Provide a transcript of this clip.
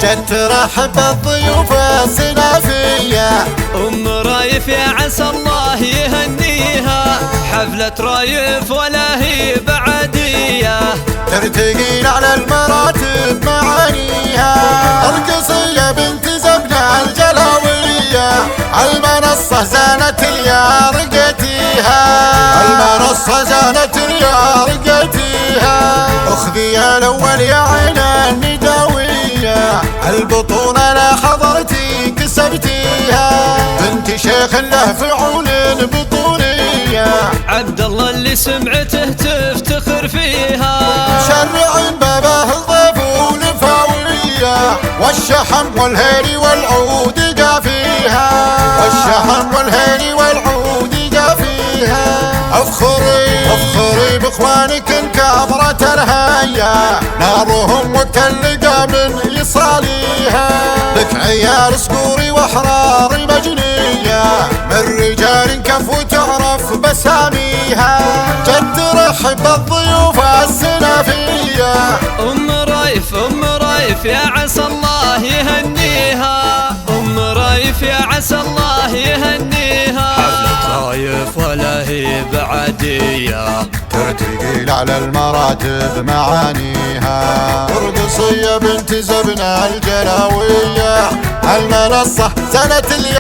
جت ترحب بالضيوف السنافية. أم رايف يا عسى الله يهنيها، حفلة رايف ولا هي بعدية، ترتقي على المراتب معانيها. القصية بنت زبنة الجلاوية، المنصة زانت يا رقتيها، المنصة زانت يا رقتيها. اخذي يا الاول يا عين النداوية، البطولة لا حضرتي كسبتيها. بنت شيخ له فعول بطولية، عبد الله اللي سمعته تفتخر فيها. شرع بابه الضيف والفاوية، والشحم والهيل والعود قافيها، والشحم والهيل والعود قافيها. افخري باخوانك انكبرت الهيا، نارهم وقت اللقا من يصاليها. لك عيال صقوري واحرار مجنية، من رجال كفو تعرف بساميها. جد ترحب بالضيوف السنافية. أم رايف يا عسى الله يهنيها، أم رايف يا عسى الله يهنيها. حفلة رايف ولا هي بعدية، ترتقي على المراتب معانيها. القصية بنت زبنة الجلاوية، المنصة زنت